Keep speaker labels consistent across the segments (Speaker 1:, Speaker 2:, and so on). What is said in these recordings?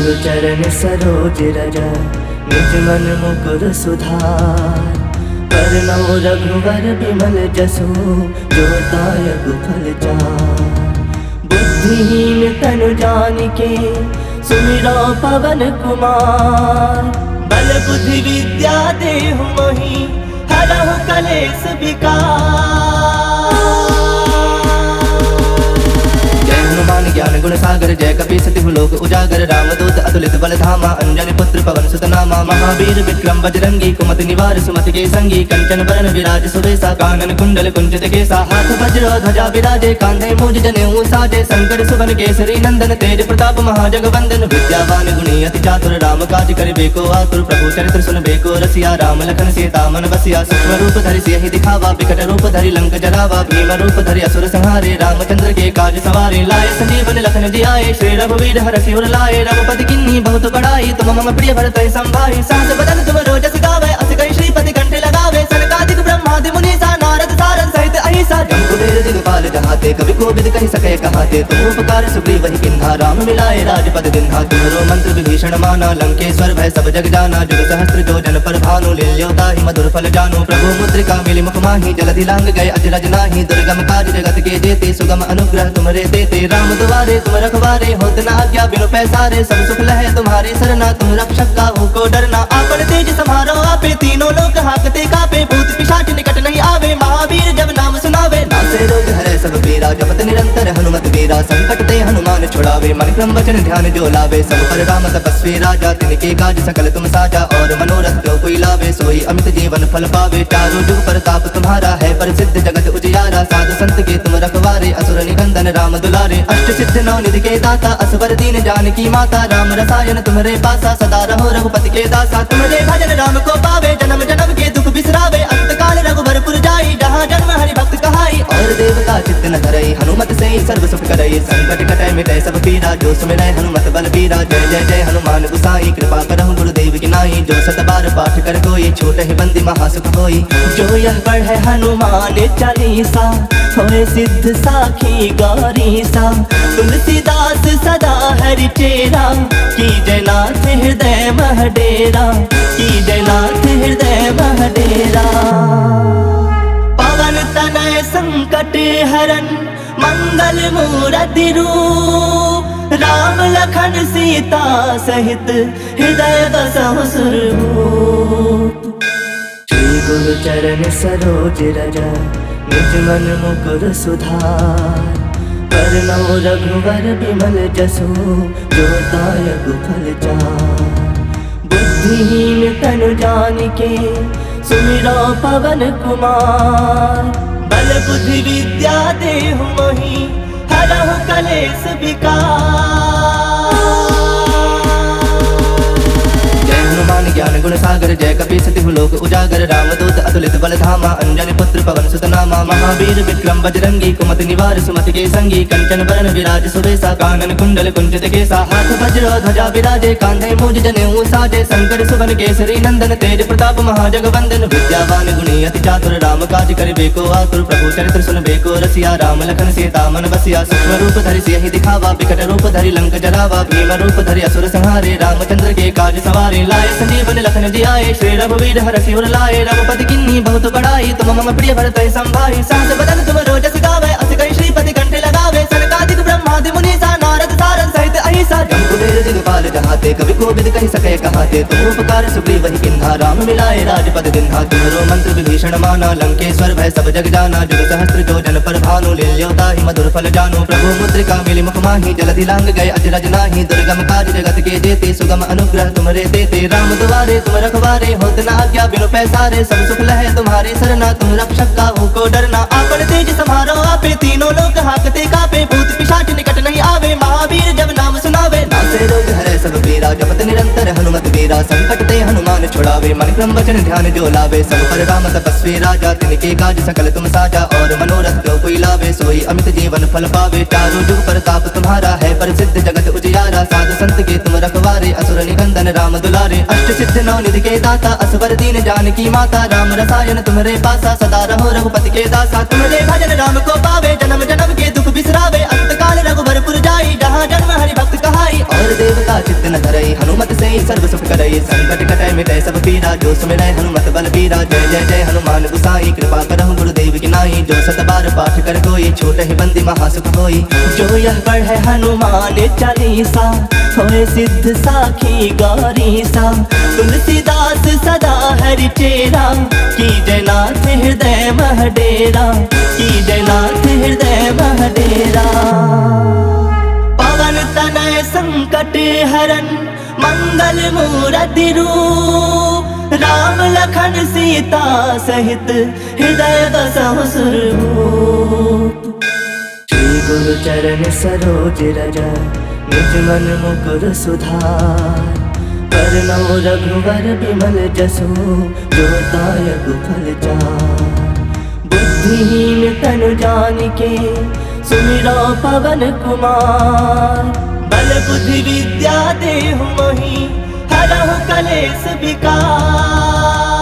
Speaker 1: गुरु चरण सरोज रज निज मन मुकुर सुधार। करनौ रघुवर बिमल जसु जो दायक फल चार। बुद्धिहीन तनु जानिके सुमिरौ पवन कुमार। बल बुद्धि विद्या देहु मोहि हरहु कलेश विकार। हनुमान ज्ञान गुण सागर जय कपी सतिहु लोक उजागर। रामदूत अतुलित बल धामा अंजनी पुत्र पवन सुत नामा। महावीर विक्रम बजरंगी कुमति निवार सुमति के संगी। कंचन बरन विराज सुबेसा कानन कुंडल कुंचित केसा। हाथ वज्र ध्वजा विराजे कांधे मूज जनेऊ साजे। शंकर सुवन केसरी नंदन तेज प्रताप महाजगवंदन। विद्यावान गुणी अति चातुर राम काज करिबे को आतुर। प्रभु चरित्र सुनबे को रसिया राम लखन सीता मन बसिया। सूक्ष्म रूप धरि सियहि दिखावा विकट रूप धरि लंक जरावा। भीम रूप धरि असुर संहारे रामचंद्र के काज सवारे। लाए संजीवन लखन जियाए श्री रघुवीर हरषि उर लाए। रघुपति किन्ही बहुत बड़ाई तुम मम प्रिय भरत संभाई। सहस बदन तुम रोजस गावे अस कहि श्रीपति कंठे लगावे। सनकादिक ब्रह्मादि मुनीसा नारद सारद सहित अहिसा। जम कुबेर दिगपाल जहाते कवि कोविद कहि सके कहाते। तुम उपकार सुग्रीव किन्हा राम मिलाए राजपद दिन्हा। तुम्हरो मंत्र विभीषण माना लंकेश्वर भय सब जग जाना। जुग सहस्त्र जो जन पर भानु लील्यो ताहि मधुर फल जानु। प्रभु मुद्रिका मिली मुख माहि जलधि लांग गए अजरज नाही। दुर्गम काज जगत के जेते सुगम अनुग्रह तुमरे देते। राम दुआरे तुम रखवारे होत न आज्ञा बिनु पैसारे। सब सुख लहे तुम्हारे सरना तुम रक्षक काहू को डरना। आपन तेज समारो आपे तीनों लोक हाकते कापे। भूत पिशाच निकट नहीं आवे महावीर जब नाम सुनावे। नासे रोग हरे सब पीरा जपत निरंतर हनुमत वीरा। संकट ते हनुमान छुड़ावे मन क्रम वचन ध्यान जो लावे। सब पर राम तपस्वी राजा तिनके काज सकल तुम साजा। और मनोरथ जो कोई लावे सोई अमित जीवन फल पावे। चारों जुग प्रताप तुम्हारा है प्रसिद्ध जगत उजियारा। साधु संत के तुम रखवारे असुर निकंदन राम दुलारे। अष्ट सिद्ध नौ निधि के दाता असवर दीन जानकी माता। राम रसायन तुम्हारे पासा सदा रहो रघुपति के दासा। तुम्हारे भजन राम को पावे जन्म जन्म के दुख बिसरावे। अंत काल रघुबरपुर जाई जहाँ जन्म हरि भक्त कहाई। और देवता चित्त न धरई हनुमत से सर्व सुख करई। संकट कटै मिटै सब पीरा जो सुमिरै हनुमत बल बीरा। जय जय जय हनुमान गुसाई कृपा करहु गुरुदेव की नाई। जो सत बार पाठ कर कोई छूटहि बंदी महासुख होई। जो यह पढ़े हनुमान चालीसा होए सिद्ध साखी गौरीसा। तुलसीदास सदा हरि चेरा की जयनाथ हृदय मह डेरा। की जयनाथ हृदय मह डेरा। पवन तनय संकट हरन मंगल मूरति रूप। राम लखन सीता सहित हृदय बसहु सुरभूप। श्री गुरु चरण सरोज रज निज मन मुकुर सुधार। करनौ रघुवर बिमल जसु जो दायक फल चार। बुद्धिहीन तनु जानिके सुमिरौ पवन कुमार। बल बुद्धि विद्या देहु मोहि हरहु कलेश विकार। हनुमान ज्ञान गुण सागर जय कपी सतिहु लोक उजागर। रामदूत अतुलित बल धामा अंजनी पुत्र पवन सुत नामा। महावीर विक्रम बजरंगी कुमति निवार सुमति के संगी। कंचन बरन विराज सुबेसा कानन कुंडल कुंचित केसा। हाथ वज्र ध्वजा विराजे कांधे मूज जनेऊ साजे। शंकर सुवन केसरी नंदन तेज प्रताप महाजगवंदन। विद्यावान गुणी अति चातुर राम काज करिबे को आतुर। प्रभु चरित्र सुनबे को रसिया राम लखन सीता मन बसिया। सूक्ष्म रूप धरि सियहि दिखावा विकट रूप धरि लंक जरावा। भीम रूप धरि असुर संहारे रामचंद्र के काज सवारे। लाए संजीवन लखन जियाए श्री रघुवीर हरषि उर लाए। रघुपति किन्ही बहुत बड़ाई तुम मम प्रिय भरत संभाई। सहस बदन तुम रोजस गावे अस कहि श्रीपति कंठे लगावे। सनकादिक ब्रह्मादि मुनीसा नारद सारद सहित अहिसा। जम कुबेर दिगपाल जहाते कवि कोविद कहि सके कहाते। तुम उपकार सुग्रीव किन्हा राम मिलाए राजपद दिन्हा। तुम्हरो मंत्र विभीषण माना लंकेश्वर भय सब जग जाना। जुग सहस्त्र जो जन पर भानु लील्यो ताहि मधुर फल जानु। प्रभु मुद्रिका मिली मुख माहि जलधि लांग गए अजरज नाही। दुर्गम काज जगत के जेते सुगम अनुग्रह तुमरे देते। राम दुआरे तुम रखवारे होत न आज्ञा बिनु पैसारे। सब सुख लहे तुम्हारे सरना तुम रक्षक काहू को डरना। आपन तेज समारो आपे तीनों लोक हाकते कापे। भूत पिशाच निकट नहीं आवे महावीर जब नाम सुनावे। नासे रोग हरे सब पीरा जपत निरंतर हनुमत वीरा। संकट ते हनुमान छुड़ावे मन क्रम वचन ध्यान जो लावे। सब पर राम तपस्वी राजा तिनके काज सकल तुम साजा। और मनोरथ जो कोई लावे सोई अमित जीवन फल पावे। चारों जुग प्रताप तुम्हारा है प्रसिद्ध जगत उजियारा। साधु संत के तुम रखवारे असुर निकंदन राम दुलारे। अष्ट सिद्ध नौ निधि के दाता असवर दीन जानकी माता। राम रसायन तुम्हारे पासा सदा रहो रघुपति के दासा। तुम्हारे भजन राम को पावे जन्म जन्म के दुख बिसरावे। अंत काल रघुबरपुर जाई जहाँ जन्म हरि भक्त कहाई। और देवता चित्त चित्त न धरई हनुमत से सर्व सुख करई संकट कटै मिटै सब पीरा जो सुमिरै हनुमत बल बीरा जय जय जय हनुमान गुसाई कृपा करहु गुरुदेव की नाई जो सत बार पाठ कर कोई छोट ही बंदी महासुख होई जो यह पढ़े हनुमान चालीसा होए सिद्ध साखी गौरीसा तुलसीदास सदा हरि चेरा की जयनाथ हृदय मह डेरा की जयनाथ हृदय मह डेरा पवन तनय संकट हरन मंगल मूरति रूप राम लखन सीता सहित हृदय बसहु सुरभूप श्री गुरु चरण सरोज रज निज मन मुकुर सुधार करनौ रघुवर बिमल जसु जो दायक फल चार बुद्धिहीन तनु जानिके सुमिरो पवन कुमार बल बुद्धि विद्या देहु मोहि हरहु कलेश विकार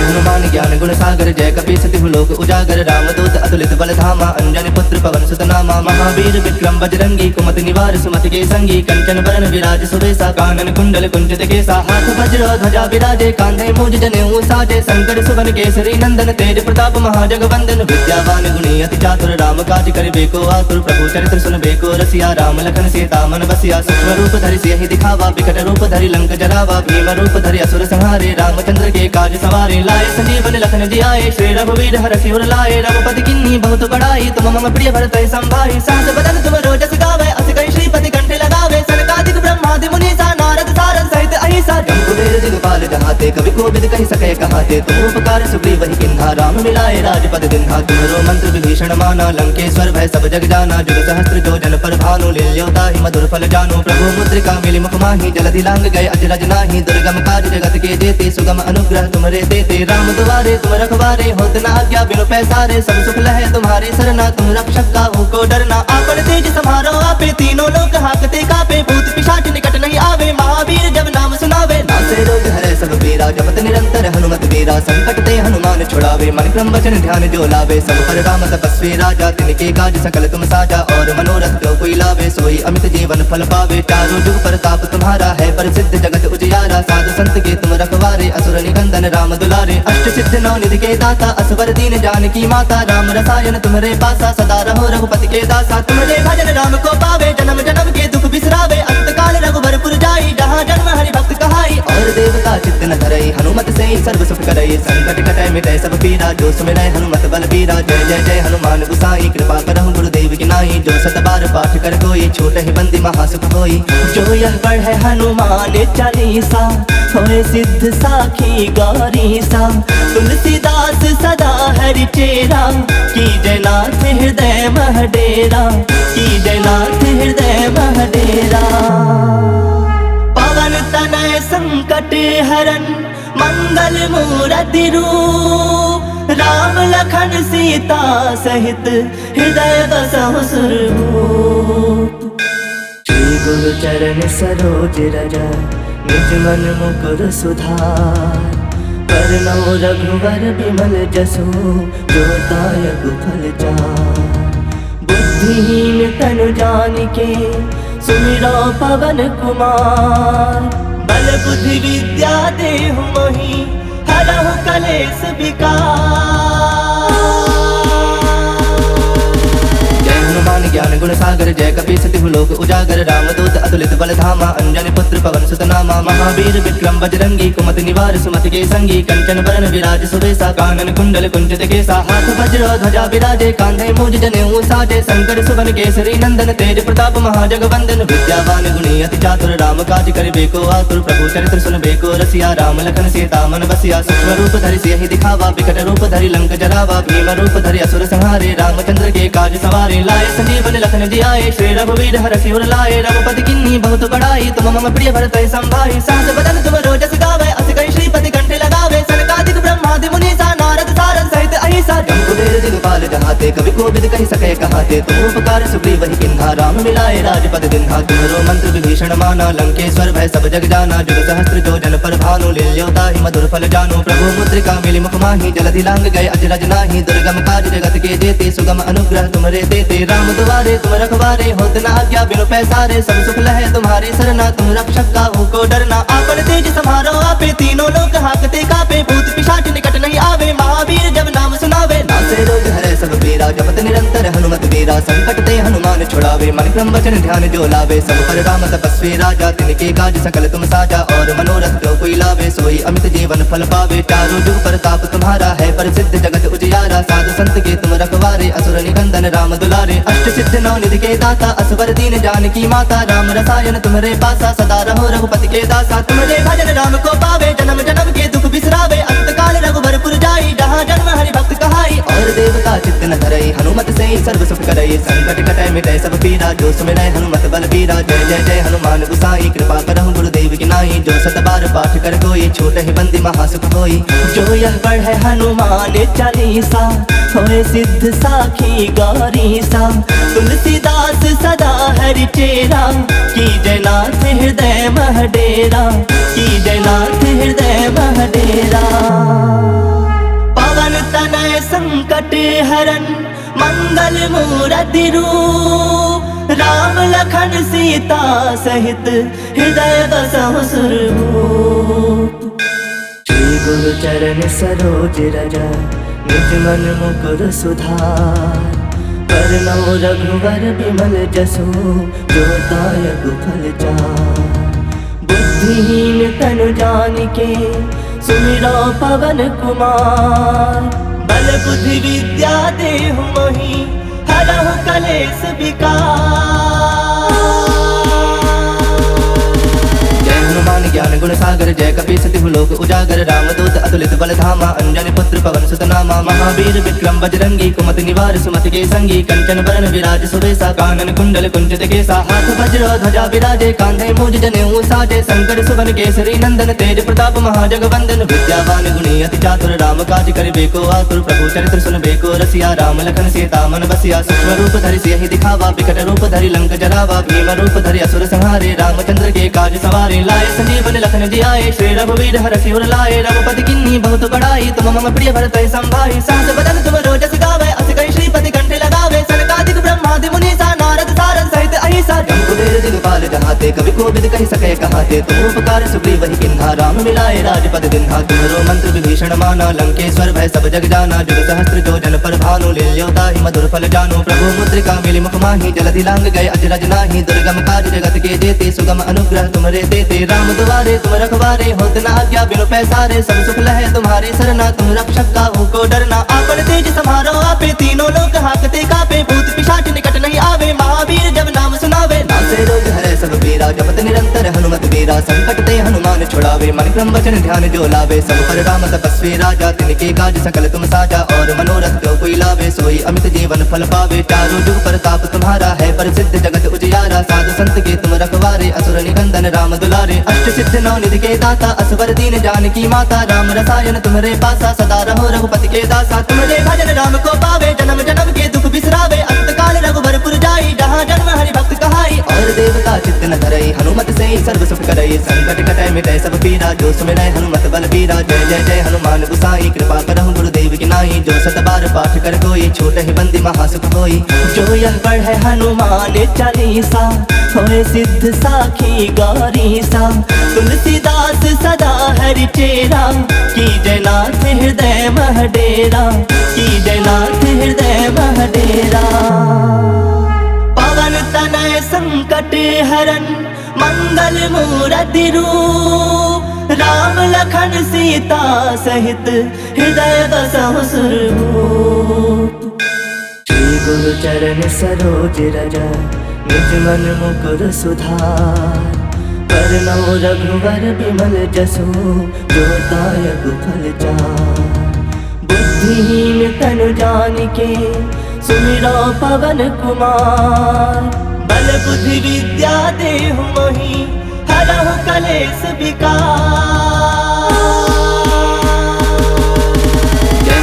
Speaker 1: हनुमान ज्ञान गुण सागर जय कपी सतिहु लोक उजागर रामदूत अतुलित बल धामा अंजनी पुत्र पवन सुत नामा महावीर विक्रम बजरंगी कुमति निवार सुमति के संगी कंचन बरन विराज सुबेसा कानन कुंडल कुंचित केसा हाथ वज्र ध्वजा विराजे कांधे मूज जनेऊ साजे शंकर सुवन केसरी नंदन तेज प्रताप महाजगवंदन विद्यावान गुणी अति चातुर राम काज करिबे को आतुर प्रभु चरित्र सुनबे को रसिया राम लखन सीता मन बसिया सूक्ष्म रूप धरि सियहि दिखावा विकट रूप धरि लंक जरावा भीम रूप धरि असुर संहारे रामचंद्र के काज सवारे लाए संजीवन लखन जियाए श्री रघुवीर हरषि उर लाए रघुपति किन्ही बहुत बड़ाई तुम मम प्रिय भरत संभाई सास बदन तुम रोजस गावे अस कई श्रीपति कंठे लगावे सनकादिक ब्रह्मादि मुनीसा नारद सारद सहित अहिसा जम्बुवेर दिगपाल जहाते कवि कोविद कहि सके कहाते तुम उपकार सुग्रीव ही किन्हा राम मिलाए राजपद दिन्हा तुम्हरो मंत्र विभीषण माना लंकेश्वर भय सब जग जाना जुग सहस्त्र जो जन पर भानु लील्योता ही मधुर फल जानो प्रभु मुद्रिका मिली मुख माही जलधि लांग गए अजरज नाही दुर्गम काज जगत के जेते सुगम अनुग्रह तुमरे देते राम दुआरे तुम रखवारे होत न आज्ञा बिनु पैसारे सब सुख लहे तुम्हारे सरना तुम रक्षक काहू को डरना आपन तेज समारो आपे तीनों लोक हाकते कापे भूत पिशाच निकट नहीं आवे महावीर जब नाम सुनावे नासे रोग हरे सब पीरा जपत निरंतर हनुमत वीरा संकट ते हनुमान छुड़ावे मन क्रम वचन ध्यान जो लावे सब पर राम तपस्वी राजा तिनके काज सकल तुम साजा और मनोरथ जो कोई लावे सोई अमित जीवन फल पावे चारों जुग प्रताप तुम्हारा है प्रसिद्ध जगत उजियारा साधु संत के तुम रखवारे असुर निकंदन राम दुलारे अष्ट सिद्ध नौ निधि के दाता असवर दीन जानकी माता राम रसायन तुम्हारे पासा सदा रहो रघुपति के दासा तुम्हारे भजन राम को पावे जन्म जन्म के दुख बिसरावे अंत काल रघुबरपुर जाई जहाँ जन्म हरि भक्त कहाई और देवता चित्त न धरई हनुमत से सर्व सुख करई संकट कटै मिटै सब पीरा जो सुमिरै हनुमत बल बीरा जय जय जय हनुमान गुसाई कृपा करहु गुरुदेव की नाई जो सत बार पाठ कर कोई छोट ही बंदी महासुख होई जो यह पढ़े हनुमान चालीसा होए सिद्ध साखी गौरीसा तुलसीदास सदा हरि चेरा की जयनाथ हृदय मह डेरा की जयनाथ हृदय मह डेरा पवन तनय संकट हरन मंगल मूरति रूप राम लखन सीता सहित हृदय बसहु सुरभूप श्री गुरु चरण सरोज रज निज मन मुकुर सुधार करनौ रघुवर बिमल जसु जो दायक फल चार बुद्धिहीन तनु जानिके सुमिरो पवन कुमार बल बुद्धि विद्या देहु मोहि हरहु कलेश विकार हनुमान ज्ञान गुण सागर जय कपी सतिहु लोक उजागर रामदूत अतुलित बल धामा अंजनी पुत्र पवन सुत नामा महावीर विक्रम बजरंगी कुमति निवार सुमति के संगी कंचन बरन विराज सुबेसा कानन कुंडल कुंचित केसा हाथ वज्र ध्वजा विराजे कांधे मूज जनेऊ साजे शंकर सुवन केसरी नंदन तेज प्रताप महाजगवंदन विद्यावान गुणी अति चातुर राम काज करिबे को आतुर प्रभु चरित्र सुनबे को रसिया राम लखन सीता मन बसिया सूक्ष्म रूप धरि सियहि दिखावा विकट रूप धरि लंक जरावा भीम रूप धरि असुर संहारे रामचंद्र के काज सवारे लाए संजीवन लखन जियाए श्री रघुवीर हरषि उर लाए रघुपति किन्ही बहुत बड़ाई तुम मम प्रिय भरत संभाई सास बदन तुम रोजस गावे अस कई श्रीपति कंठे लगावे सनकादिक ब्रह्मादि मुनीसा नारद सारद सहित अहिसा अहिसा जम कुबेर दिगपाल जहाते कभी कोविद कही सके कहाते तुम उपकार सुग्रीव वही किन्हा राम मिलाए राजपद दिन्हा तुम्हारो मंत्र विभीषण माना लंकेश्वर भय सब जग जाना जुग सहस्त्र जो जन पर भानु लील्योता ही मधुर फल जानो प्रभु मुद्रिका मिली मुख माही जलधि लांग गए अजरज नाही दुर्गम काज जगत के जेते सुगम अनुग्रह तुमरे देते राम दुआरे तुम रखवारे होत न आज्ञा बिनु पैसारे सब सुख लहे तुम्हारे सरना तुम रक्षक काहू को डरना आपन तेज समारो आपे तीनों लोग हाकते कापे भूत पिशाच निकट नहीं आवे महावीर जब नाम सुनावे नासे रोग हरे सब पीरा जपत निरंतर हनुमत वीरा संकट ते हनुमान छुड़ावे मन क्रम वचन ध्यान जो लावे सब पर राम तपस्वी राजा तिनके काज सकल तुम साजा और मनोरथ जो कोई लावे सोई अमित जीवन फल पावे चारों जुग प्रताप तुम्हारा है प्रसिद्ध जगत उजियारा साधु संत के तुम रखवारे असुर निकंदन राम दुलारे अष्ट सिद्ध नौ निधि के दाता असवर दीन जानकी माता राम रसायन तुम्हारे पासा सदा रहो रघुपति के दासा तुम्हारे भजन राम को पावे जन्म जन्म के दुख बिसरावे अंत काल रघुबरपुर जाई जहाँ जन्म हरि भक्त कहाई और देवता चित्त न धरई हनुमत से सर्व सुख करई संकट कटै मिटै सब पीरा जो सुमिरै हनुमत बल बीरा जय जय जय हनुमान गुसाई कृपा करहु गुरुदेव की नाई जो सत बार पाठ कर कोई छोट ही बंदी महासुख होई जो यह पढ़े हनुमान चालीसा होए सिद्ध साखी गौरी सा तुलसीदास सदा हरि चेरा की जयनाथ हृदय मह डेरा की जयनाथ हृदय मह डेरा पवन तनय संकट हरन मंगल मूर्ति रूप राम लखन सीता सहित हृदय बसहु सुरभूप श्री गुरु चरण सरोज रज निज मन मुकुर सुधार करनौ रघुवर बिमल जसु जो दायक फल चार बुद्धिहीन तनु जानिके सुमिरो पवन कुमार बल बुद्धि विद्या देहु मोहि हरहु कलेश विकार हनुमान ज्ञान गुण सागर जय कपी सतिहु लोक उजागर रामदूत अतुलित बल धामा अंजनी पुत्र पवन सुत नामा महावीर विक्रम बजरंगी कुमति निवार सुमति के संगी कंचन बरन विराज सुबेसा कानन कुंडल कुंचित केसा हाथ वज्र ध्वजा विराजे कांधे मूज जनेऊ साजे शंकर सुवन केसरी नंदन तेज प्रताप महाजगवंदन विद्यावान गुणी अति चातुर राम काज करिबे को आतुर प्रभु चरित्र सुनबे को रसिया राम लखन सीता मन बसिया सूक्ष्म रूप धरि सियहि दिखावा विकट रूप धरि लंक जरावा भीम रूप धरि असुर संहारे रामचंद्र के काज सवारे लाए संजीवन लखन जियाए श्री रघुवीर हरषि उर लाए रघुपति किन्ही बहुत बड़ाई तुम मम प्रिय भरत संभाई सहस बदन तुम रोजस गावे अस कई श्रीपति कंठे लगावे सनकादिक ब्रह्मादि मुनीसा नारद सारद सहित अहिसा जम कुबेर दिगपाल जहाते कभी कोविद कही सके कहाते तुम उपकार सुग्रीव वही किन्हा राम मिलाए राजपद दिन्हा तुम्हारो मंत्र विभीषण माना लंकेश्वर भय सब जग जाना जुग सहस्त्र जो जन पर भानु लील्योता ही मधुर फल जानो प्रभु मुद्रिका मिली मुख माही जलधि लांग गए अजरज नाही दुर्गम काज जगत के जेते सुगम अनुग्रह तुमरे देते राम दुआरे तुम रखवारे होत न आज्ञा बिनु पैसारे सब सुख लहे तुम्हारे सरना तुम रक्षक काहू को डरना आपन तेज समारो आपे तीनों लोग हाकते कापे भूत पिशाच निकट नहीं आवे महावीर जब नाम सुनावे नासे रोग हरे सब पीरा जपत निरंतर हनुमत वीरा संकट ते हनुमान छुड़ावे मन क्रम वचन ध्यान जो लावे सब पर राम तपस्वी राजा तिनके काज सकल तुम साजा और मनोरथ जो कोई लावे सोई अमित जीवन फल पावे चारों जुग प्रताप तुम्हारा है प्रसिद्ध जगत उजियारा साधु संत के तुम रखवारे असुर निकंदन राम दुलारे अष्ट सिद्ध नौ निधि के दाता असवर दीन जानकी माता राम रसायन तुम्हारे पासा सदा रहो रघुपति के दासा तुम्हारे भजन राम को पावे जन्म जन्म के दुख बिसरावे अंत काल रघुबरपुर जाई जहाँ जन्म हरि भक्त कहाई और देवता चित्त न धरई हनुमत से सर्व सुख करई संकट कटै मिटै सब पीरा जो सुमिरै हनुमत बल बीरा जय जय जय हनुमान गुसाई कृपा करहु गुरुदेव की नाई जो सत बार पाठ कर कोई छोट ही बंदी महासुख होई जो यह पढ़े हनुमान चालीसा होए सिद्ध साखी गौरी सा तुलसीदास सदा हरि चेरा की जयनाथ हृदय मह डेरा की जयनाथ हृदय मह डेरा पवन तनय संकट हरन मंगल मूर्ति रूप राम लखन सीता सहित हृदय बसहु सुरभूप श्री गुरु चरण सरोज रज निज मन मुकुर सुधार करनौ रघुवर बिमल जसु जो दायक फल चार बुद्धिहीन तनु जानिके सुमिरो पवन कुमार बल बुद्धि विद्या देहु मोहि हरहु कलेश विकार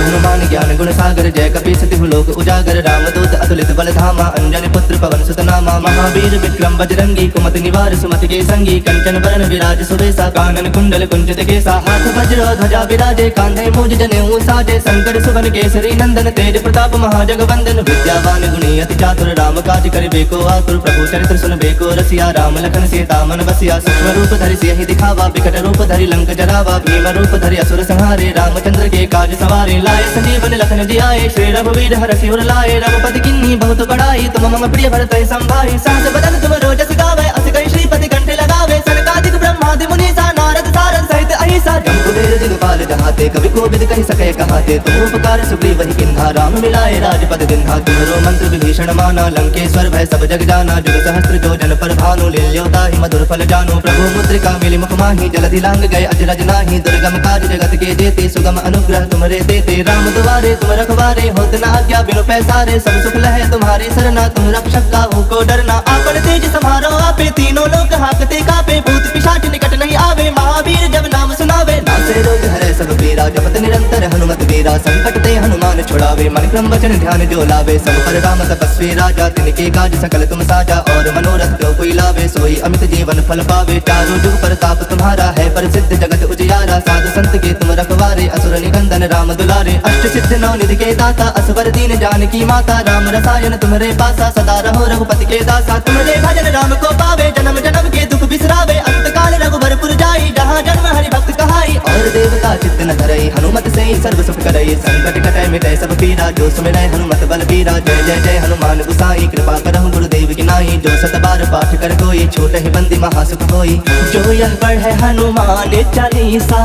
Speaker 1: हनुमान ज्ञान गुण सागर जय कपीस तिहु लोक उजागर रामदूत अतुलित बल धामा अंजनी पुत्र पवन सुत नामा महावीर विक्रम बजरंगी कुमति निवार सुमति के संगी कंचन बरन विराज सुबेसा कानन कुंडल कुंचित केसा हाथ वज्र ध्वजा विराजे कांधे मूज जनेऊ साजे शंकर सुवन केसरी नंदन तेज प्रताप महाजगवंदन विद्यावान गुणी अति चातुर राम काज करिबे को आतुर प्रभु चरित्र सुनबे को रसिया राम लखन सीता मन बसिया सूक्ष्म रूप धरि सियहि दिखावा विकट रूप धरि लंक जरावा भीम रूप धरि असुर संहारे रामचंद्र के काज सवारे लाए संजीवन लखन जियाए श्री रघुवीर हरषि उर लाए रघुपति किन्नी बहुत बड़ाई तुम मम प्रिय भरत संभाई सहस बदन तुम रोजस गावे अस कई श्रीपति कंठे लगावे सनकादिक ब्रह्मादि मुनीसा नारद सारद सहित अहिसा जम्बुवेर दिगपाल जहाते कवि कोविद कहि सके कहाते तुम उपकार सुग्रीव वही किन्हा राम मिलाए राजपद दिन्हा तुम्हरो मंत्र विभीषण माना लंकेश्वर भय सब जग जाना जुग सहस्त्र जो जन पर भानु लील्योता ही मधुर फल जानो प्रभु मुद्रिका मिली मुख माही जलधि लांग गए अजरज नाही दुर्गम काज जगत के जेते सुगम अनुग्रह तुम्हारे देते राम दुआरे तुम रखवारे होत न आज्ञा बिनु पैसारे सब सुख लहे तुम्हारे सरना तुम रक्षक काहू को डरना आपन तेज समारो आपे तीनों लोग हाकते कापे भूत पिशाच निकट नहीं आवे महावीर जब नाम सुनावे नासे रोग हरे सब पीरा जपत निरंतर हनुमत वीरा संकट ते हनुमान छुड़ावे मन क्रम वचन ध्यान जो लावे सब पर राम तपस्वी राजा तिनके काज सकल तुम साजा और मनोरथ जो कोई लावे सोई अमित जीवन फल पावे चारों जुग प्रताप तुम्हारा है प्रसिद्ध जगत उजियारा साधु संत के तुम रखवारे असुर निकंदन राम दुलारे अष्ट सिद्ध नौ निधि के दाता असवर दीन जानकी माता राम रसायन तुम्हारे पासा सदा रहो रघुपति के दासा तुम्हारे भजन राम को पावे जन्म जन्म के दुख बिसरावे अंत काल रघुबरपुर जाई जहाँ जन्म हरि भक्त कहाई और देवता चित्त न धरई हनुमत से सर्व सुख करई संकट कटै मिटै सब पीरा जो सुमिरै हनुमत बल बीरा जय जय जय हनुमान गुसाई कृपा करहु गुरुदेव की नाई जो सत बार पाठ कर कोई छोट ही बंदी महासुख होई जो यह पढ़े हनुमान चालीसा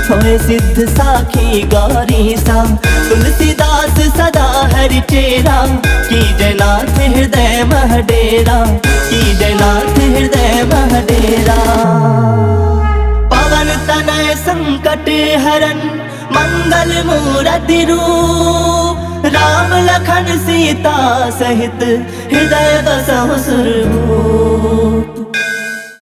Speaker 1: होए सिद्ध साखी गौरीसा तुलसीदास सदा हरि चेरा की जयनाथ हृदय महडेरा की जयनाथ हृदय महडेरा पवन तनय संकट हरन मंगल मूर्ति रूप राम लखन सीता सहित हृदय बसहु सुरभूप।